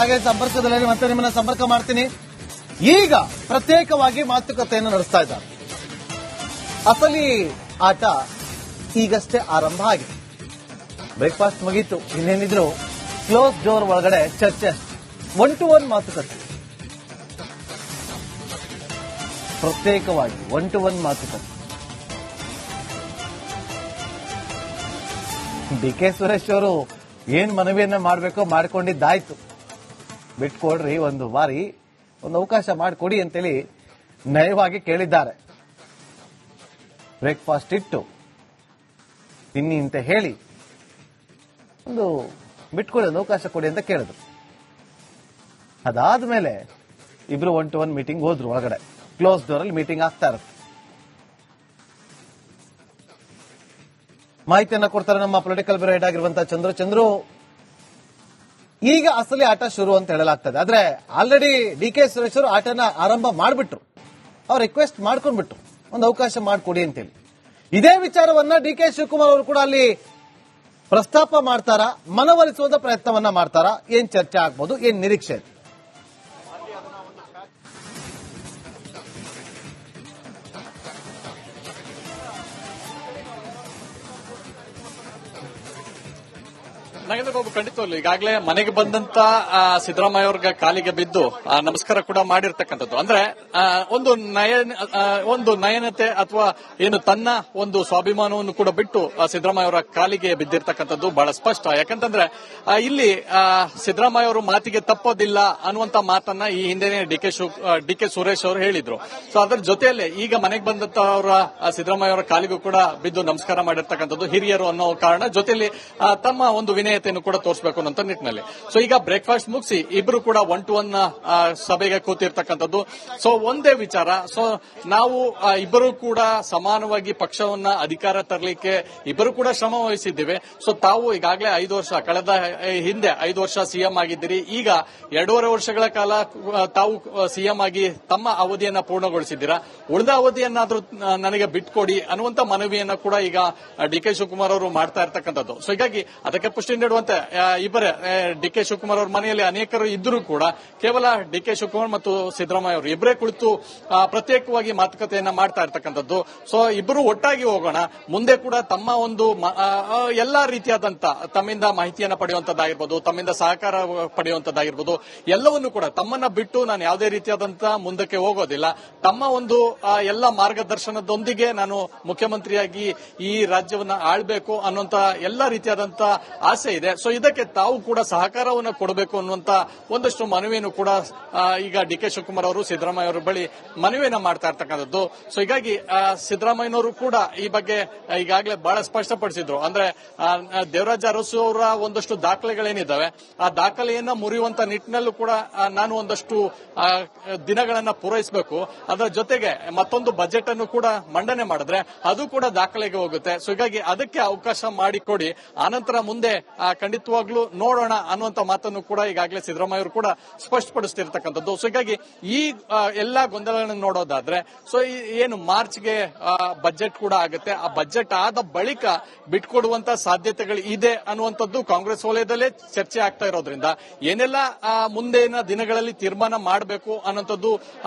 ಹಾಗೆ ಸಂಪರ್ಕದಲ್ಲಿ ಮತ್ತೆ ನಿಮ್ಮನ್ನ ಸಂಪರ್ಕ ಮಾಡ್ತೀನಿ. ಈಗ ಪ್ರತ್ಯೇಕವಾಗಿ ಮಾತುಕತೆಯನ್ನು ನಡೆಸ್ತಾ ಇದ್ದಾರೆ. ಅಸಲಿ ಆಟ ಈಗಷ್ಟೇ ಆರಂಭ ಆಗಿದೆ. ಬ್ರೇಕ್ಫಾಸ್ಟ್ ಮುಗೀತು, ಇನ್ನೇನಿದ್ರು ಕ್ಲೋಸ್ ಡೋರ್ ಒಳಗಡೆ ಚರ್ಚೆ, 1-to-1 ಮಾತುಕತೆ. ಪ್ರತ್ಯೇಕವಾಗಿ 1-to-1 ಮಾತುಕತೆ. ಡಿ.ಕೆ. ಸುರೇಶ್ ಅವರು ಏನ್ ಮನವಿಯನ್ನ ಮಾಡಬೇಕೋ ಮಾಡ್ಕೊಂಡಿದ್ದಾಯ್ತು. ಬಿಟ್ಕೊಡ್ರಿ, ಒಂದು ಬಾರಿ ಒಂದು ಅವಕಾಶ ಮಾಡಿಕೊಡಿ ಅಂತೇಳಿ ನಯವಾಗಿ ಕೇಳಿದ್ದಾರೆ. ಬ್ರೇಕ್ಫಾಸ್ಟ್ ಇಟ್ಟು ತಿನ್ನಿ ಅಂತ ಹೇಳಿ ಒಂದು ಬಿಟ್ಕೊಡಿ, ಒಂದು ಅವಕಾಶ ಕೊಡಿ ಅಂತ ಕೇಳಿದ್ರು. ಅದಾದ್ಮೇಲೆ ಇಬ್ರು 1-to-1 ಮೀಟಿಂಗ್ ಹೋದ್ರು. ಒಳಗಡೆ ಕ್ಲೋಸ್ ಡೋರ್ ಅಲ್ಲಿ ಮೀಟಿಂಗ್ ಆಗ್ತಾ ಇರುತ್ತೆ. ಮಾಹಿತಿಯನ್ನ ಕೊಡ್ತಾರೆ ನಮ್ಮ ಪೊಲಿಟಿಕಲ್ ಬ್ಯೂರೋ ಹೆಡ್ ಆಗಿರುವಂತಹ ಚಂದ್ರು. ಈಗ ಅಸಲಿ ಆಟ ಶುರು ಅಂತ ಹೇಳಲಾಗ್ತದೆ. ಆದ್ರೆ ಆಲ್ರೆಡಿ ಡಿ.ಕೆ. ಸುರೇಶ್ ಅವರು ಆಟನ ಆರಂಭ ಮಾಡಿಬಿಟ್ರು. ಅವ್ರು ರಿಕ್ವೆಸ್ಟ್ ಮಾಡ್ಕೊಂಡ್ಬಿಟ್ರು, ಒಂದು ಅವಕಾಶ ಮಾಡಿಕೊಡಿ ಅಂತೇಳಿ. ಇದೇ ವಿಚಾರವನ್ನ ಡಿ.ಕೆ. ಶಿವಕುಮಾರ್ ಅವರು ಕೂಡ ಅಲ್ಲಿ ಪ್ರಸ್ತಾಪ ಮಾಡ್ತಾರಾ, ಮನವೊಲಿಸುವಂತ ಪ್ರಯತ್ನವನ್ನ ಮಾಡ್ತಾರಾ, ಏನ್ ಚರ್ಚೆ ಆಗ್ಬೋದು, ಏನ್ ನಿರೀಕ್ಷೆ? ನಾಗೇಂದ್ರ ಬಾಬು, ಖಂಡಿತವಲ್ಲ ಈಗಾಗಲೇ ಮನೆಗೆ ಬಂದಂತ ಸಿದ್ದರಾಮಯ್ಯ ಅವ್ರಿಗೆ ಕಾಲಿಗೆ ಬಿದ್ದು ನಮಸ್ಕಾರ ಕೂಡ ಮಾಡಿರ್ತಕ್ಕಂಥದ್ದು. ಅಂದ್ರೆ ಒಂದು ನಯನತೆ ಅಥವಾ ಏನು ತನ್ನ ಒಂದು ಸ್ವಾಭಿಮಾನವನ್ನು ಕೂಡ ಬಿಟ್ಟು ಸಿದ್ದರಾಮಯ್ಯ ಅವರ ಕಾಲಿಗೆ ಬಿದ್ದಿರ್ತಕ್ಕಂಥದ್ದು ಬಹಳ ಸ್ಪಷ್ಟ. ಯಾಕಂತಂದ್ರೆ ಇಲ್ಲಿ ಸಿದ್ದರಾಮಯ್ಯ ಅವರು ಮಾತಿಗೆ ತಪ್ಪೋದಿಲ್ಲ ಅನ್ನುವಂತ ಮಾತನ್ನ ಈ ಹಿಂದೆನೆ ಡಿ.ಕೆ. ಸುರೇಶ್ ಅವರು ಹೇಳಿದ್ರು. ಸೊ ಅದರ ಜೊತೆಯಲ್ಲೇ ಈಗ ಮನೆಗೆ ಬಂದಂತ ಅವರ ಸಿದ್ದರಾಮಯ್ಯ ಅವರ ಕಾಲಿಗೂ ಕೂಡ ಬಿದ್ದು ನಮಸ್ಕಾರ ಮಾಡಿರ್ತಕ್ಕಂಥದ್ದು ಹಿರಿಯರು ಅನ್ನೋ ಕಾರಣ, ಜೊತೆಯಲ್ಲಿ ತಮ್ಮ ಒಂದು ವಿನಯತೆಯನ್ನು ಕೂಡ ತೋರಿಸಬೇಕು ಅನ್ನೋ ನಿಟ್ಟಿನಲ್ಲಿ. ಸೊ ಈಗ ಬ್ರೇಕ್ಫಾಸ್ಟ್ ಮುಗಿಸಿ ಇಬ್ರು ಕೂಡ 1-to-1 ಸಭೆಗೆ ಕೂತಿರ್ತಕ್ಕಂಥದ್ದು. ಸೊ ಒಂದೇ ವಿಚಾರ, ಸೊ ನಾವು ಇಬ್ಬರು ಕೂಡ ಸಮಾನವಾಗಿ ಪಕ್ಷವನ್ನ ಅಧಿಕಾರ ತರಲಿಕ್ಕೆ ಇಬ್ಬರು ಕೂಡ ಶ್ರಮ ವಹಿಸಿದ್ದೇವೆ. ಸೊ ತಾವು ಈಗಾಗಲೇ 5 ವರ್ಷ ಕಳೆದ ಹಿಂದೆ 5 ವರ್ಷ ಸಿಎಂ ಆಗಿದ್ದೀರಿ. ಈಗ 2.5 ವರ್ಷಗಳ ಕಾಲ ತಾವು ಸಿಎಂ ಆಗಿ ತಮ್ಮ ಅವಧಿಯನ್ನ ಪೂರ್ಣಗೊಳಿಸಿದ್ದೀರಾ. ಉಳಿದ ಅವಧಿಯನ್ನಾದ್ರೂ ನನಗೆ ಬಿಟ್ಕೊಡಿ ಅನ್ನುವಂತ ಮನವಿಯನ್ನ ಕೂಡ ಈಗ ಡಿ.ಕೆ. ಶಿವಕುಮಾರ್ ಅವರು ಮಾಡ್ತಾ ಇರ್ತಕ್ಕಂಥದ್ದು. ಸೊ ಹೀಗಾಗಿ ಅದಕ್ಕೆ ಪುಷ್ಟಿ ನೀಡುವಂತೆ ಇಬ್ಬರೇ ಡಿ.ಕೆ. ಶಿವಕುಮಾರ್ ಅವರ ಮನೆಯಲ್ಲಿ ಅನೇಕರು ಇದ್ದರೂ ಕೂಡ ಕೇವಲ ಡಿ.ಕೆ. ಶಿವಕುಮಾರ್ ಮತ್ತು ಸಿದ್ದರಾಮಯ್ಯ ಅವರು ಇಬ್ಬರೇ ಕುಳಿತು ಪ್ರತ್ಯೇಕವಾಗಿ ಮಾತುಕತೆಯನ್ನ ಮಾಡ್ತಾ ಇರ್ತಕ್ಕಂಥದ್ದು. ಸೊ ಇಬ್ಬರು ಒಟ್ಟಾಗಿ ಹೋಗೋಣ, ಮುಂದೆ ಕೂಡ ತಮ್ಮ ಒಂದು ಎಲ್ಲಾ ರೀತಿಯಾದಂತ ತಮ್ಮಿಂದ ಮಾಹಿತಿಯನ್ನ ಪಡೆಯುವಂತದ್ದಾಗಿರ್ಬೋದು, ತಮ್ಮಿಂದ ಸಹಕಾರ ಪಡೆಯುವಂತದ್ದಾಗಿರ್ಬೋದು, ಎಲ್ಲವನ್ನೂ ಕೂಡ ತಮ್ಮನ್ನ ಬಿಟ್ಟು ನಾನು ಯಾವುದೇ ರೀತಿಯಾದಂತ ಮುಂದಕ್ಕೆ ಹೋಗೋದಿಲ್ಲ. ತಮ್ಮ ಒಂದು ಎಲ್ಲ ಮಾರ್ಗದರ್ಶನದೊಂದಿಗೆ ನಾನು ಮುಖ್ಯಮಂತ್ರಿಯಾಗಿ ಈ ರಾಜ್ಯವನ್ನ ಆಳ್ಬೇಕು ಅನ್ನುವಂತ ಎಲ್ಲಾ ರೀತಿಯಾದಂತ ಆಸೆ ಇದೆ. ಸೊ ಇದಕ್ಕೆ ತಾವು ಕೂಡ ಸಹಕಾರವನ್ನು ಕೊಡಬೇಕು ಅನ್ನುವಂತ ಒಂದಷ್ಟು ಮನವಿಯನ್ನು ಕೂಡ ಈಗ ಡಿ.ಕೆ. ಶಿವಕುಮಾರ್ ಅವರು ಸಿದ್ದರಾಮಯ್ಯ ಅವರ ಬಳಿ ಮನವಿಯನ್ನ ಮಾಡ್ತಾ ಇರ್ತಕ್ಕಂಥದ್ದು. ಸೊ ಹೀಗಾಗಿ ಸಿದ್ದರಾಮಯ್ಯನವರು ಕೂಡ ಈ ಬಗ್ಗೆ ಈಗಾಗಲೇ ಬಹಳ ಸ್ಪಷ್ಟಪಡಿಸಿದ್ರು. ಅಂದ್ರೆ ದೇವರಾಜ ಅರಸು ಅವರ ಒಂದಷ್ಟು ದಾಖಲೆಗಳೇನಿದ್ದಾವೆ, ಆ ದಾಖಲೆಯನ್ನ ಮುರಿಯುವಂತ ನಿಟ್ಟಿನಲ್ಲೂ ಕೂಡ ನಾನು ಒಂದಷ್ಟು ದಿನಗಳನ್ನ ಪೂರೈಸಬೇಕು. ಅದರ ಜೊತೆಗೆ ಮತ್ತೊಂದು ಬಜೆಟ್ ಅನ್ನು ಕೂಡ ಮಂಡನೆ ಮಾಡಿದ್ರೆ ಅದು ಕೂಡ ದಾಖಲೆಗೆ ಹೋಗುತ್ತೆ. ಸೊ ಹೀಗಾಗಿ ಅದಕ್ಕೆ ಅವಕಾಶ ಮಾಡಿಕೊಡಿ, ಆನಂತರ ಮುಂದೆ ಖಂಡಿತವಾಗ್ಲೂ ನೋಡೋಣ ಅನ್ನುವಂತ ಮಾತನ್ನು ಕೂಡ ಈಗಾಗಲೇ ಸಿದ್ದರಾಮಯ್ಯ ಅವರು ಕೂಡ ಸ್ಪಷ್ಟಪಡಿಸ್ತಿರ್ತಕ್ಕಂಥದ್ದು. ಸೊ ಹೀಗಾಗಿ ಈ ಎಲ್ಲಾ ಗೊಂದಲಗಳನ್ನು ನೋಡೋದಾದ್ರೆ, ಸೊ ಏನು ಮಾರ್ಚ್ಗೆ ಬಜೆಟ್ ಕೂಡ ಆಗುತ್ತೆ, ಆ ಬಜೆಟ್ ಆದ ಬಳಿಕ ಬಿಟ್ಕೊಡುವಂತ ಸಾಧ್ಯತೆಗಳು ಇದೆ ಅನ್ನುವಂಥದ್ದು ಕಾಂಗ್ರೆಸ್ ವಲಯದಲ್ಲೇ ಚರ್ಚೆ ಆಗ್ತಾ ಇರೋದ್ರಿಂದ ಏನೆಲ್ಲ ಮುಂದಿನ ದಿನಗಳಲ್ಲಿ ತೀರ್ಮಾನ ಮಾಡಬೇಕು ಅನ್ನೋಂಥದ್ದು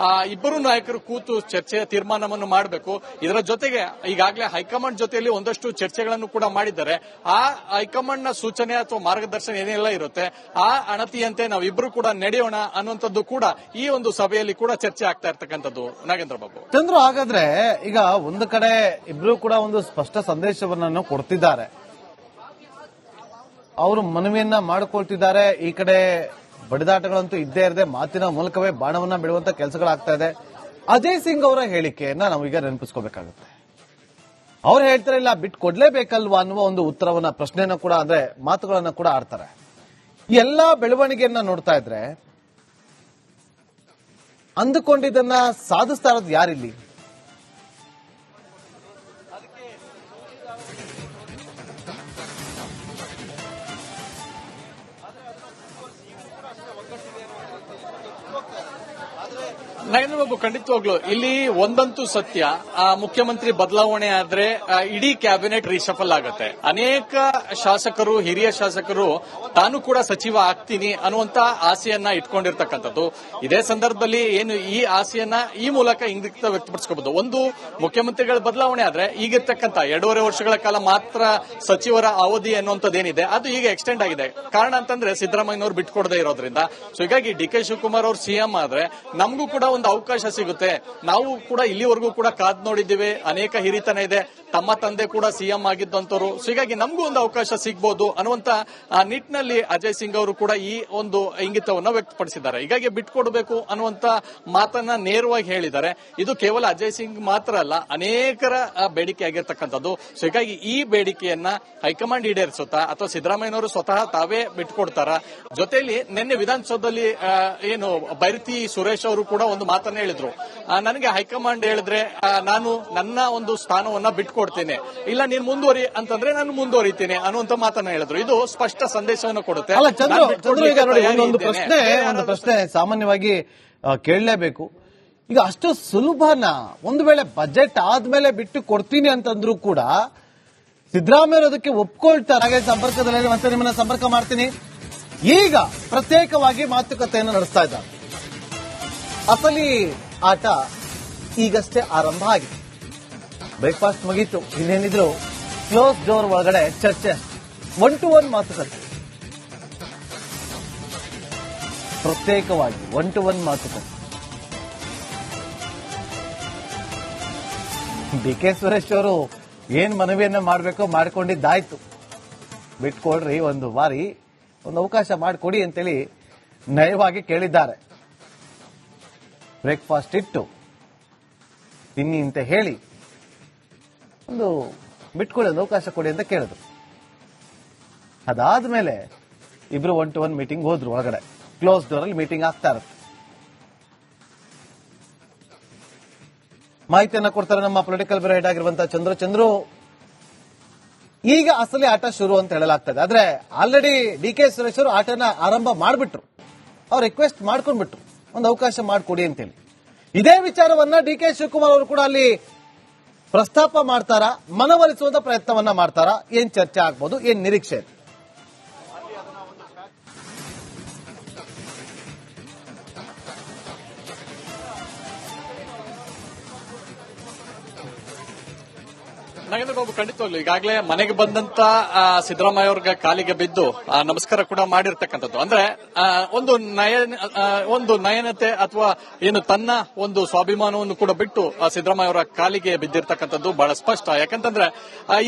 ಇಬ್ಬರು ನಾಯಕರು ಕೂತು ಚರ್ಚೆಯ ತೀರ್ಮಾನವನ್ನು ಮಾಡಬೇಕು. ಇದರ ಜೊತೆಗೆ ಈಗಾಗಲೇ ಹೈಕಮಾಂಡ್ ಜೊತೆಯಲ್ಲಿ ಒಂದಷ್ಟು ಚರ್ಚೆಗಳನ್ನು ಕೂಡ ಮಾಡಿದ್ದಾರೆ. ಆ ಹೈಕಮಾಂಡ್ ನ ಸೂಚನೆ ಅಥವಾ ಮಾರ್ಗದರ್ಶನ ಏನೆಲ್ಲ ಇರುತ್ತೆ ಆ ಅಣತಿಯಂತೆ ನಾವಿಬ್ರು ಕೂಡ ನಡೆಯೋಣ ಅನ್ನುವಂಥದ್ದು ಕೂಡ ಈ ಒಂದು ಸಭೆಯಲ್ಲಿ ಕೂಡ ಚರ್ಚೆ ಆಗ್ತಾ ಇರ್ತಕ್ಕಂಥದ್ದು. ನಾಗೇಂದ್ರ ಬಾಬು, ಚಂದ್ರು, ಹಾಗಾದ್ರೆ ಈಗ ಒಂದು ಕಡೆ ಇಬ್ರು ಕೂಡ ಒಂದು ಸ್ಪಷ್ಟ ಸಂದೇಶವನ್ನು ಕೊಡ್ತಿದ್ದಾರೆ, ಅವರು ಮನವಿಯನ್ನ ಮಾಡಿಕೊಳ್ತಿದ್ದಾರೆ. ಈ ಕಡೆ ಬಡಿದಾಟಗಳಂತೂ ಇದ್ದೇ ಇರದೆ ಮಾತಿನ ಮೂಲಕವೇ ಬಾಣವನ್ನ ಬಿಡುವಂತ ಕೆಲಸಗಳಾಗ್ತಾ ಇದೆ. ಅಜಯ್ ಸಿಂಗ್ ಅವರ ಹೇಳಿಕೆಯನ್ನ ನಾವೀಗ ನೆನಪಿಸ್ಕೋಬೇಕಾಗುತ್ತೆ. ಅವ್ರು ಹೇಳ್ತಾರೆ, ಇಲ್ಲ ಬಿಟ್ಟು ಕೊಡ್ಲೇಬೇಕಲ್ವಾ ಅನ್ನುವ ಒಂದು ಉತ್ತರವನ್ನ, ಪ್ರಶ್ನೆಯನ್ನ ಕೂಡ, ಅಂದ್ರೆ ಮಾತುಗಳನ್ನ ಕೂಡ ಆಡ್ತಾರೆ. ಎಲ್ಲಾ ಬೆಳವಣಿಗೆಯನ್ನ ನೋಡ್ತಾ ಇದ್ರೆ ಅಂದುಕೊಂಡಿದ್ದನ್ನ ಸಾಧಿಸ್ತಾ ಇರೋದು ಯಾರಿಲ್ಲಿ? ನರೇಂದ್ರ ಬಾಬು, ಖಂಡಿತವಾಗ್ಲು ಇಲ್ಲಿ ಒಂದಂತೂ ಸತ್ಯ, ಮುಖ್ಯಮಂತ್ರಿ ಬದಲಾವಣೆ ಆದ್ರೆ ಇಡೀ ಕ್ಯಾಬಿನೆಟ್ ರಿಶಫಲ್ ಆಗುತ್ತೆ. ಅನೇಕ ಶಾಸಕರು, ಹಿರಿಯ ಶಾಸಕರು ತಾನು ಕೂಡ ಸಚಿವ ಆಗ್ತೀನಿ ಅನ್ನುವಂತ ಆಸೆಯನ್ನ ಇಟ್ಕೊಂಡಿರ್ತಕ್ಕಂಥದ್ದು. ಇದೇ ಸಂದರ್ಭದಲ್ಲಿ ಏನು ಈ ಆಸೆಯನ್ನ ಈ ಮೂಲಕ ಇಂಗಿತ ವ್ಯಕ್ತಪಡಿಸಬಹುದು. ಒಂದು, ಮುಖ್ಯಮಂತ್ರಿಗಳ ಬದಲಾವಣೆ ಆದ್ರೆ ಈಗಿರ್ತಕ್ಕಂಥ 2.5 ವರ್ಷಗಳ ಕಾಲ ಮಾತ್ರ ಸಚಿವರ ಅವಧಿ ಅನ್ನುವಂಥದ್ದೇನಿದೆ ಅದು ಈಗ ಎಕ್ಸ್ಟೆಂಡ್ ಆಗಿದೆ. ಕಾರಣ ಅಂತಂದ್ರೆ ಸಿದ್ದರಾಮಯ್ಯನವರು ಬಿಟ್ಕೊಡದೇ ಇರೋದ್ರಿಂದ. ಸೊ ಹೀಗಾಗಿ ಡಿ ಕೆ ಶಿವಕುಮಾರ್ ಅವರು ಸಿಎಂ ಆದ್ರೆ ನಮಗೂ ಕೂಡ ಒಂದು ಅವಕಾಶ ಸಿಗುತ್ತೆ. ನಾವು ಕೂಡ ಇಲ್ಲಿವರೆಗೂ ಕೂಡ ಕಾದ್ ನೋಡಿದ್ದೀವಿ, ಅನೇಕ ಹಿರಿತನ ಇದೆ, ತಮ್ಮ ತಂದೆ ಕೂಡ ಸಿಎಂ ಆಗಿದ್ದಂತವರು. ಸೊ ಹೀಗಾಗಿ ನಮಗೂ ಒಂದು ಅವಕಾಶ ಸಿಗಬಹುದು ಅನ್ನುವಂತ ನಿಟ್ಟಿನಲ್ಲಿ ಅಜಯ್ ಸಿಂಗ್ ಅವರು ಕೂಡ ಈ ಒಂದು ಇಂಗಿತವನ್ನ ವ್ಯಕ್ತಪಡಿಸಿದ್ದಾರೆ. ಹೀಗಾಗಿ ಬಿಟ್ಕೊಡ್ಬೇಕು ಅನ್ನುವಂತ ಮಾತನ್ನ ನೇರವಾಗಿ ಹೇಳಿದ್ದಾರೆ. ಇದು ಕೇವಲ ಅಜಯ್ ಸಿಂಗ್ ಮಾತ್ರ ಅಲ್ಲ, ಅನೇಕರ ಬೇಡಿಕೆ ಆಗಿರ್ತಕ್ಕಂಥದ್ದು. ಸೊ ಹೀಗಾಗಿ ಈ ಬೇಡಿಕೆಯನ್ನ ಹೈಕಮಾಂಡ್ ಈಡೇರಿಸುತ್ತಾ ಅಥವಾ ಸಿದ್ದರಾಮಯ್ಯನವರು ಸ್ವತಃ ತಾವೇ ಬಿಟ್ಕೊಡ್ತಾರ? ಜೊತೆಯಲ್ಲಿ ನಿನ್ನೆ ವಿಧಾನಸೌಧದಲ್ಲಿ ಏನು ಬೈರತಿ ಸುರೇಶ್ ಅವರು ಕೂಡ ಒಂದು ಮಾತನ್ನ ಹೇಳಿದ್ರು, ನನಗೆ ಹೈಕಮಾಂಡ್ ಹೇಳಿದ್ರೆ ನಾನು ನನ್ನ ಒಂದು ಸ್ಥಾನವನ್ನ ಬಿಟ್ಕೊಡ್ತೇನೆ, ಇಲ್ಲ ನೀನು ಮುಂದುವರಿ ಅಂತಂದ್ರೆ ನಾನು ಮುಂದುವರಿತೇನೆ ಅನ್ನುವಂತ ಮಾತನ್ನ ಹೇಳಿದ್ರು. ಇದು ಸ್ಪಷ್ಟ ಸಂದೇಶವನ್ನು ಕೊಡುತ್ತೆ. ಅಲ್ಲ ಚಂದ್ರು, ಈಗ ನೋಡಿ ಒಂದು ಪ್ರಶ್ನೆ ಸಾಮಾನ್ಯವಾಗಿ ಕೇಳಲೇಬೇಕು. ಈಗ ಅಷ್ಟು ಸುಲಭನ? ಒಂದು ವೇಳೆ ಬಜೆಟ್ ಆದ್ಮೇಲೆ ಬಿಟ್ಟು ಕೊಡ್ತೀನಿ ಅಂತಂದ್ರೂ ಕೂಡ ಸಿದ್ದರಾಮಯ್ಯ ಅದಕ್ಕೆ ಒಪ್ಕೊಳ್ತಾರೆ. ಹಾಗೆ ಸಂಪರ್ಕದಲ್ಲಿ ಮತ್ತೆ ನಿಮ್ಮನ್ನ ಸಂಪರ್ಕ ಮಾಡ್ತೀನಿ. ಈಗ ಪ್ರತ್ಯೇಕವಾಗಿ ಮಾತುಕತೆಯನ್ನು ನಡೆಸ್ತಾ ಇದ್ದಾರೆ. ಅಸಲಿ ಆಟ ಈಗಷ್ಟೇ ಆರಂಭ ಆಗಿದೆ. ಬ್ರೇಕ್ಫಾಸ್ಟ್ ಮುಗೀತು, ಇನ್ನೇನಿದ್ರು ಕ್ಲೋಸ್ ಡೋರ್ ಒಳಗಡೆ ಚರ್ಚೆ, 1-to-1 ಮಾತುಕತೆ, ಪ್ರತ್ಯೇಕವಾಗಿ 1-to-1 ಮಾತುಕತೆ. ಡಿ ಕೆ ಸುರೇಶ್ ಅವರು ಏನ್ ಮನವಿಯನ್ನ ಮಾಡಬೇಕೋ ಮಾಡಿಕೊಂಡಿದ್ದಾಯ್ತು. ಬಿಟ್ಕೊಡ್ರಿ, ಒಂದು ಬಾರಿ ಒಂದು ಅವಕಾಶ ಮಾಡಿಕೊಡಿ ಅಂತೇಳಿ ನಯವಾಗಿ ಕೇಳಿದ್ದಾರೆ. ಬ್ರೇಕ್ಫಾಸ್ಟ್ ಇಟ್ಟು ತಿನ್ನಿ ಅಂತ ಹೇಳಿ ಒಂದು ಬಿಟ್ಕೊಡಿ, ಒಂದು ಅವಕಾಶ ಕೊಡಿ ಅಂತ ಕೇಳಿದ್ರು. ಅದಾದ್ಮೇಲೆ ಇಬ್ರು 1-to-1 ಮೀಟಿಂಗ್ ಹೋದ್ರು. ಒಳಗಡೆ ಕ್ಲೋಸ್ ಡೋರ್ ಅಲ್ಲಿ ಮೀಟಿಂಗ್ ಆಗ್ತಾ ಇರುತ್ತೆ. ಮಾಹಿತಿಯನ್ನ ಕೊಡ್ತಾರೆ ನಮ್ಮ ಪೊಲಿಟಿಕಲ್ ಬ್ಯೂರೋ ಹೆಡ್ ಆಗಿರುವಂತಹ ಚಂದ್ರು. ಈಗ ಅಸಲಿ ಆಟ ಶುರು ಅಂತ ಹೇಳಲಾಗ್ತದೆ. ಆದ್ರೆ ಆಲ್ರೆಡಿ ಡಿ ಕೆ ಸುರೇಶ್ ಅವರು ಆಟನ ಆರಂಭ ಮಾಡಿಬಿಟ್ರು. ಅವ್ರು ರಿಕ್ವೆಸ್ಟ್ ಮಾಡ್ಕೊಂಡ್ಬಿಟ್ರು, ಒಂದು ಅವಕಾಶ ಮಾಡಿಕೊಡಿ ಅಂತೇಳಿ. ಇದೇ ವಿಚಾರವನ್ನ ಡಿ ಕೆ ಶಿವಕುಮಾರ್ ಅವರು ಕೂಡ ಅಲ್ಲಿ ಪ್ರಸ್ತಾಪ ಮಾಡ್ತಾರಾ, ಮನವೊಲಿಸುವಂತ ಪ್ರಯತ್ನವನ್ನ ಮಾಡ್ತಾರಾ? ಏನ್ ಚರ್ಚೆ ಆಗ್ಬೋದು, ಏನ್ ನಿರೀಕ್ಷೆ ಇದೆ? ನಾಗೇಂದ್ರ ಬಾಬು, ಖಂಡಿತವಾಗ್ಲು ಈಗಾಗಲೇ ಮನೆಗೆ ಬಂದಂತ ಸಿದ್ದರಾಮಯ್ಯ ಅವ್ರಿಗೆ ಕಾಲಿಗೆ ಬಿದ್ದು ನಮಸ್ಕಾರ ಕೂಡ ಮಾಡಿರ್ತಕ್ಕಂಥದ್ದು. ಅಂದ್ರೆ ಒಂದು ನಯನತೆ ಅಥವಾ ಏನು ತನ್ನ ಒಂದು ಸ್ವಾಭಿಮಾನವನ್ನು ಕೂಡ ಬಿಟ್ಟು ಸಿದ್ದರಾಮಯ್ಯ ಅವರ ಕಾಲಿಗೆ ಬಿದ್ದಿರ್ತಕ್ಕಂಥದ್ದು ಬಹಳ ಸ್ಪಷ್ಟ. ಯಾಕಂತಂದ್ರೆ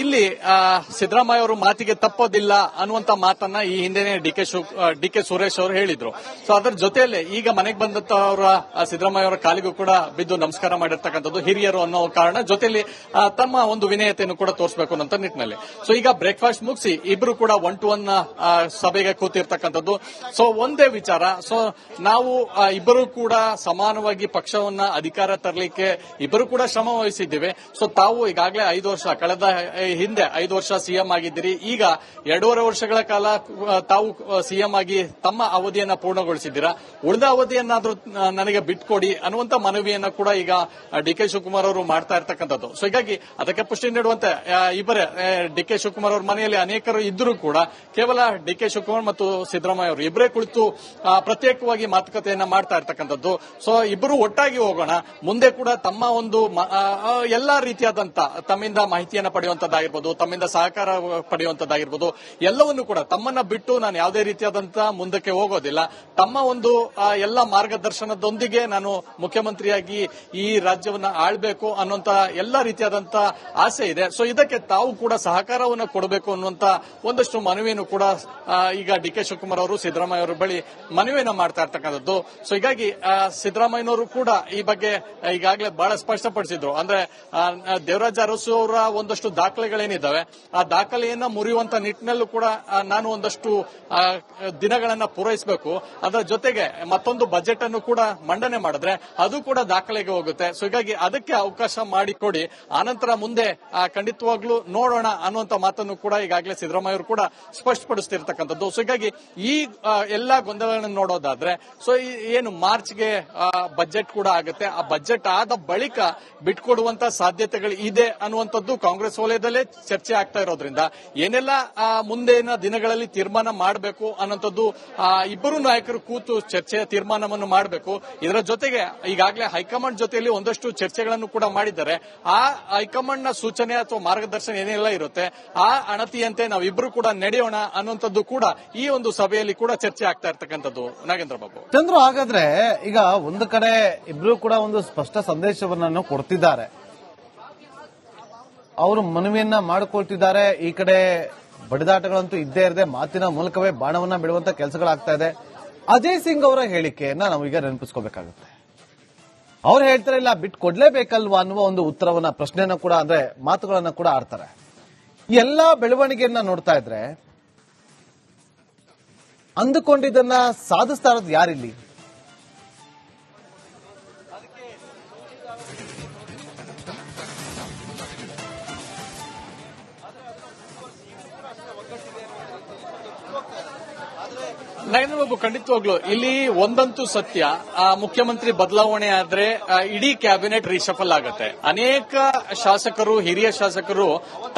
ಇಲ್ಲಿ ಸಿದ್ದರಾಮಯ್ಯ ಅವರು ಮಾತಿಗೆ ತಪ್ಪೋದಿಲ್ಲ ಅನ್ನುವಂತ ಮಾತನ್ನ ಈ ಹಿಂದೆನೆ ಡಿ ಕೆ ಸುರೇಶ್ ಅವರು ಹೇಳಿದ್ರು. ಸೊ ಅದರ ಜೊತೆಯಲ್ಲೇ ಈಗ ಮನೆಗೆ ಬಂದಂತ ಅವರ ಸಿದ್ದರಾಮಯ್ಯ ಅವರ ಕಾಲಿಗೂ ಕೂಡ ಬಿದ್ದು ನಮಸ್ಕಾರ ಮಾಡಿರ್ತಕ್ಕಂಥದ್ದು ಹಿರಿಯರು ಅನ್ನೋ ಕಾರಣ, ಜೊತೆಯಲ್ಲಿ ತಮ್ಮ ಒಂದು ವಿನಯತೆಯನ್ನು ಕೂಡ ತೋರಿಸಬೇಕು ಅನ್ನೋ ನಿಟ್ಟಿನಲ್ಲಿ. ಸೊ ಈಗ ಬ್ರೇಕ್ಫಾಸ್ಟ್ ಮುಗಿಸಿ ಇಬ್ರು ಕೂಡ 1-to-1 ಸಭೆಗೆ ಕೂತಿರ್ತಕ್ಕಂಥದ್ದು. ಸೊ ಒಂದೇ ವಿಚಾರ, ಸೊ ನಾವು ಇಬ್ಬರು ಕೂಡ ಸಮಾನವಾಗಿ ಪಕ್ಷವನ್ನ ಅಧಿಕಾರ ತರಲಿಕ್ಕೆ ಇಬ್ಬರು ಕೂಡ ಶ್ರಮ ವಹಿಸಿದ್ದೇವೆ. ಸೊ ತಾವು ಈಗಾಗಲೇ 5 ವರ್ಷ ಕಳೆದ ಹಿಂದೆ 5 ವರ್ಷ ಸಿಎಂ ಆಗಿದ್ದೀರಿ. ಈಗ 2.5 ವರ್ಷಗಳ ಕಾಲ ತಾವು ಸಿಎಂ ಆಗಿ ತಮ್ಮ ಅವಧಿಯನ್ನ ಪೂರ್ಣಗೊಳಿಸಿದ್ದೀರಾ. ಉಳಿದ ಅವಧಿಯನ್ನಾದ್ರೂ ನನಗೆ ಬಿಟ್ಕೊಡಿ ಅನ್ನುವಂತ ಮನವಿಯನ್ನ ಕೂಡ ಈಗ ಡಿ ಕೆ ಶಿವಕುಮಾರ್ ಅವರು ಮಾಡ್ತಾ ಇರ್ತಕ್ಕಂಥದ್ದು. ಸೊ ಹೀಗಾಗಿ ಅದಕ್ಕೆ ಪುಷ್ಟಿ ನೀಡುವಂತೆ ಇಬ್ಬರೇ ಡಿ ಕೆ ಶಿವಕುಮಾರ್ ಅವರ ಮನೆಯಲ್ಲಿ ಅನೇಕರು ಇದ್ದರೂ ಕೂಡ ಕೇವಲ ಡಿ ಕೆ ಶಿವಕುಮಾರ್ ಮತ್ತು ಸಿದ್ದರಾಮಯ್ಯ ಅವರು ಇಬ್ಬರೇ ಕುಳಿತು ಪ್ರತ್ಯೇಕವಾಗಿ ಮಾತುಕತೆಯನ್ನ ಮಾಡ್ತಾ ಇರ್ತಕ್ಕಂಥದ್ದು. ಸೊ ಇಬ್ಬರು ಒಟ್ಟಾಗಿ ಹೋಗೋಣ, ಮುಂದೆ ಕೂಡ ತಮ್ಮ ಒಂದು ಎಲ್ಲಾ ರೀತಿಯಾದಂತ ತಮ್ಮಿಂದ ಮಾಹಿತಿಯನ್ನ ಪಡೆಯುವಂತದ್ದಾಗಿರ್ಬೋದು, ತಮ್ಮಿಂದ ಸಹಕಾರ ಪಡೆಯುವಂತದ್ದಾಗಿರ್ಬೋದು, ಎಲ್ಲವನ್ನು ಕೂಡ ತಮ್ಮನ್ನ ಬಿಟ್ಟು ನಾನು ಯಾವುದೇ ರೀತಿಯಾದಂತ ಮುಂದಕ್ಕೆ ಹೋಗೋದಿಲ್ಲ. ತಮ್ಮ ಒಂದು ಎಲ್ಲ ಮಾರ್ಗದರ್ಶನದೊಂದಿಗೆ ನಾನು ಮುಖ್ಯಮಂತ್ರಿಯಾಗಿ ಈ ರಾಜ್ಯವನ್ನ ಆಳ್ಬೇಕು ಅನ್ನುವಂತ ಎಲ್ಲಾ ರೀತಿಯಾದಂತ ಆಸೆ ಇದೆ. ಸೊ ಇದಕ್ಕೆ ತಾವು ಕೂಡ ಸಹಕಾರವನ್ನು ಕೊಡಬೇಕು ಅನ್ನುವಂತ ಒಂದಷ್ಟು ಮನವಿಯನ್ನು ಕೂಡ ಈಗ ಡಿ ಕೆ ಶಿವಕುಮಾರ್ ಅವರು ಸಿದ್ದರಾಮಯ್ಯ ಅವರ ಬಳಿ ಮನವಿಯನ್ನ ಮಾಡ್ತಾ ಇರ್ತಕ್ಕಂಥದ್ದು. ಸೊ ಹೀಗಾಗಿ ಸಿದ್ದರಾಮಯ್ಯನವರು ಕೂಡ ಈ ಬಗ್ಗೆ ಈಗಾಗಲೇ ಬಹಳ ಸ್ಪಷ್ಟಪಡಿಸಿದ್ರು. ಅಂದ್ರೆ ದೇವರಾಜ ಅರಸು ಅವರ ಒಂದಷ್ಟು ದಾಖಲೆಗಳೇನಿದ್ದಾವೆ ಆ ದಾಖಲೆಯನ್ನ ಮುರಿಯುವಂತ ನಿಟ್ಟಿನಲ್ಲೂ ಕೂಡ ನಾನು ಒಂದಷ್ಟು ದಿನಗಳನ್ನ ಪೂರೈಸಬೇಕು. ಅದರ ಜೊತೆಗೆ ಮತ್ತೊಂದು ಬಜೆಟ್ ಅನ್ನು ಕೂಡ ಮಂಡನೆ ಮಾಡಿದ್ರೆ ಅದು ಕೂಡ ದಾಖಲೆಗೆ ಹೋಗುತ್ತೆ. ಸೊ ಹೀಗಾಗಿ ಅದಕ್ಕೆ ಅವಕಾಶ ಮಾಡಿಕೊಡಿ, ಆನಂತರ ಮುಂದೆ ಖಂಡಿತವಾಗ್ಲೂ ನೋಡೋಣ ಅನ್ನುವಂತ ಮಾತನ್ನು ಕೂಡ ಈಗಾಗಲೇ ಸಿದ್ದರಾಮಯ್ಯ ಅವರು ಕೂಡ ಸ್ಪಷ್ಟಪಡಿಸ್ತಿರ್ತಕ್ಕಂಥದ್ದು. ಸೊ ಹೀಗಾಗಿ ಈ ಎಲ್ಲಾ ಗೊಂದಲಗಳನ್ನು ನೋಡೋದಾದ್ರೆ ಸೊ ಏನು ಮಾರ್ಚ್ಗೆ ಬಜೆಟ್ ಕೂಡ ಆಗುತ್ತೆ, ಆ ಬಜೆಟ್ ಆದ ಬಳಿಕ ಬಿಟ್ಕೊಡುವಂತ ಸಾಧ್ಯತೆಗಳು ಇದೆ ಅನ್ನುವಂಥದ್ದು ಕಾಂಗ್ರೆಸ್ ವಲಯದಲ್ಲೇ ಚರ್ಚೆ ಆಗ್ತಾ ಇರೋದ್ರಿಂದ ಏನೆಲ್ಲ ಮುಂದಿನ ದಿನಗಳಲ್ಲಿ ತೀರ್ಮಾನ ಮಾಡಬೇಕು ಅನ್ನೋಂಥದ್ದು ಇಬ್ಬರು ನಾಯಕರು ಕೂತು ಚರ್ಚೆಯ ತೀರ್ಮಾನವನ್ನು ಮಾಡಬೇಕು. ಇದರ ಜೊತೆಗೆ ಈಗಾಗಲೇ ಹೈಕಮಾಂಡ್ ಜೊತೆಯಲ್ಲಿ ಒಂದಷ್ಟು ಚರ್ಚೆಗಳನ್ನು ಕೂಡ ಮಾಡಿದ್ದಾರೆ. ಆ ಹೈಕಮಾಂಡ್ ನ ಸೂಚನೆ ಅಥವಾ ಮಾರ್ಗದರ್ಶನ ಏನೆಲ್ಲ ಇರುತ್ತೆ ಆ ಅಣತಿಯಂತೆ ನಾವಿಬ್ರು ಕೂಡ ನಡೆಯೋಣ ಅನ್ನುವಂಥದ್ದು ಕೂಡ ಈ ಒಂದು ಸಭೆಯಲ್ಲಿ ಕೂಡ ಚರ್ಚೆ ಆಗ್ತಾ ಇರ್ತಕ್ಕಂಥದ್ದು. ನಾಗೇಂದ್ರ ಬಾಬು. ಚಂದ್ರು, ಹಾಗಾದ್ರೆ ಈಗ ಒಂದು ಕಡೆ ಇಬ್ರು ಕೂಡ ಒಂದು ಸ್ಪಷ್ಟ ಸಂದೇಶವನ್ನು ಕೊಡ್ತಿದ್ದಾರೆ, ಅವರು ಮನವಿಯನ್ನ ಮಾಡಿಕೊಳ್ತಿದ್ದಾರೆ. ಈ ಕಡೆ ಬಡಿದಾಟಗಳಂತೂ ಇದ್ದೇ ಇರದೆ ಮಾತಿನ ಮೂಲಕವೇ ಬಾಣವನ್ನ ಬಿಡುವಂತ ಕೆಲಸಗಳಾಗ್ತಾ ಇದೆ. ಅಜಯ್ ಸಿಂಗ್ ಅವರ ಹೇಳಿಕೆಯನ್ನ ನಾವೀಗ ನೆನಪಿಸ್ಕೋಬೇಕಾಗುತ್ತೆ. ಅವ್ರು ಹೇಳ್ತಾರೆ ಇಲ್ಲ ಬಿಟ್ಟು ಕೊಡ್ಲೇಬೇಕಲ್ವಾ ಅನ್ನುವ ಒಂದು ಉತ್ತರವನ್ನ ಪ್ರಶ್ನೆಯನ್ನ ಕೂಡ ಅಂದ್ರೆ ಮಾತುಗಳನ್ನ ಕೂಡ ಆಡ್ತಾರೆ. ಈ ಎಲ್ಲಾ ಬೆಳವಣಿಗೆಯನ್ನ ನೋಡ್ತಾ ಇದ್ರೆ ಅಂದುಕೊಂಡಿದ್ದನ್ನ ಸಾಧಿಸ್ತಾ ಇರೋದು ಯಾರಿಲ್ಲಿ? ನರೇಂದ್ರ ಬಾಬು, ಖಂಡಿತವಾಗ್ಲು ಇಲ್ಲಿ ಒಂದಂತೂ ಸತ್ಯ, ಮುಖ್ಯಮಂತ್ರಿ ಬದಲಾವಣೆ ಆದ್ರೆ ಇಡೀ ಕ್ಯಾಬಿನೆಟ್ ರಿಶಫಲ್ ಆಗುತ್ತೆ. ಅನೇಕ ಶಾಸಕರು, ಹಿರಿಯ ಶಾಸಕರು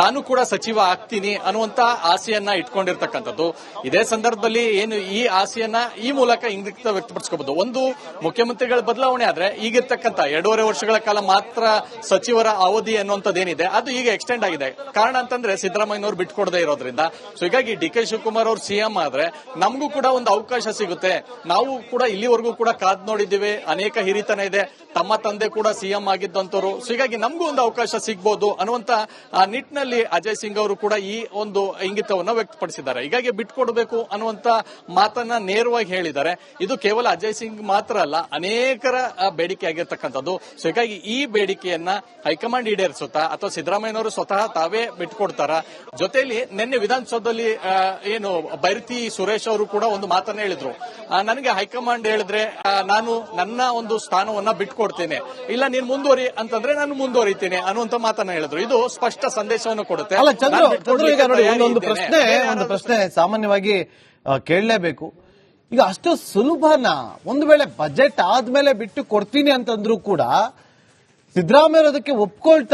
ತಾನು ಕೂಡ ಸಚಿವ ಆಗ್ತೀನಿ ಅನ್ನುವಂತ ಆಸೆಯನ್ನ ಇಟ್ಕೊಂಡಿರ್ತಕ್ಕಂಥದ್ದು. ಇದೇ ಸಂದರ್ಭದಲ್ಲಿ ಏನು ಈ ಆಸೆಯನ್ನ ಈ ಮೂಲಕ ಇಂಗಿತ ವ್ಯಕ್ತಪಡಿಸಬಹುದು. ಒಂದು, ಮುಖ್ಯಮಂತ್ರಿಗಳ ಬದಲಾವಣೆ ಆದ್ರೆ ಈಗಿರ್ತಕ್ಕಂಥ 2.5 ವರ್ಷಗಳ ಕಾಲ ಮಾತ್ರ ಸಚಿವರ ಅವಧಿ ಅನ್ನುವಂಥದ್ದೇನಿದೆ ಅದು ಈಗ ಎಕ್ಸ್ಟೆಂಡ್ ಆಗಿದೆ. ಕಾರಣ ಅಂತಂದ್ರೆ ಸಿದ್ದರಾಮಯ್ಯನವರು ಬಿಟ್ಕೊಡದೇ ಇರೋದ್ರಿಂದ. ಸೊ ಹೀಗಾಗಿ ಡಿ ಕೆ ಶಿವಕುಮಾರ್ ಅವರು ಸಿಎಂ ಆದ್ರೆ ನಮಗೂ ಕೂಡ ಒಂದು ಅವಕಾಶ ಸಿಗುತ್ತೆ. ನಾವು ಕೂಡ ಇಲ್ಲಿವರೆಗೂ ಕೂಡ ಕಾದ್ ನೋಡಿದ್ದೀವಿ, ಅನೇಕ ಹಿರಿತನ ಇದೆ, ತಮ್ಮ ತಂದೆ ಕೂಡ ಸಿಎಂ ಆಗಿದ್ದಂತವರು. ಸೊ ಹೀಗಾಗಿ ನಮಗೂ ಒಂದು ಅವಕಾಶ ಸಿಗಬಹುದು ಅನ್ನುವಂತ ನಿಟ್ಟಿನಲ್ಲಿ ಅಜಯ್ ಸಿಂಗ್ ಅವರು ಕೂಡ ಈ ಒಂದು ಇಂಗಿತವನ್ನ ವ್ಯಕ್ತಪಡಿಸಿದ್ದಾರೆ. ಹೀಗಾಗಿ ಬಿಟ್ಕೊಡ್ಬೇಕು ಅನ್ನುವಂತ ಮಾತನ್ನ ನೇರವಾಗಿ ಹೇಳಿದ್ದಾರೆ. ಇದು ಕೇವಲ ಅಜಯ್ ಸಿಂಗ್ ಮಾತ್ರ ಅಲ್ಲ, ಅನೇಕರ ಬೇಡಿಕೆ ಆಗಿರ್ತಕ್ಕಂಥದ್ದು. ಸೊ ಹೀಗಾಗಿ ಈ ಬೇಡಿಕೆಯನ್ನ ಹೈಕಮಾಂಡ್ ಈಡೇರಿಸುತ್ತಾ ಅಥವಾ ಸಿದ್ದರಾಮಯ್ಯನವರು ಸ್ವತಃ ತಾವೇ ಬಿಟ್ಕೊಡ್ತಾರ? ಜೊತೆಯಲ್ಲಿ ನಿನ್ನೆ ವಿಧಾನಸೌಧದಲ್ಲಿ ಏನು ಬೈರತಿ ಸುರೇಶ್ ಅವರು ಕೂಡ ಒಂದು ಮಾತನ್ನ ಹೇಳಿದ್ರು, ನನಗೆ ಹೈಕಮಾಂಡ್ ಹೇಳಿದ್ರೆ ನಾನು ನನ್ನ ಒಂದು ಸ್ಥಾನವನ್ನ ಬಿಟ್ಕೊಡ್ತೇನೆ, ಇಲ್ಲ ನೀನು ಮುಂದುವರಿ ಅಂತಂದ್ರೆ ನಾನು ಮುಂದುವರಿತೀನಿ ಅನ್ನುವಂತ ಮಾತನ್ನ ಹೇಳಿದ್ರು. ಇದು ಸ್ಪಷ್ಟ ಸಂದೇಶವನ್ನು ಕೊಡುತ್ತೆ. ಅಲ್ಲ ಚಂದ್ರು, ಈಗ ನೋಡಿ ಒಂದು ಪ್ರಶ್ನೆ ಸಾಮಾನ್ಯವಾಗಿ ಕೇಳಲೇಬೇಕು. ಈಗ ಅಷ್ಟು ಸುಲಭನ ಒಂದು ವೇಳೆ ಬಜೆಟ್ ಆದ್ಮೇಲೆ ಬಿಟ್ಟು ಕೊಡ್ತೀನಿ ಅಂತಂದ್ರೂ ಕೂಡ ಸಿದ್ದರಾಮಯ್ಯ ಅದಕ್ಕೆ ಒಪ್ಕೊಳ್ತಾರೆ.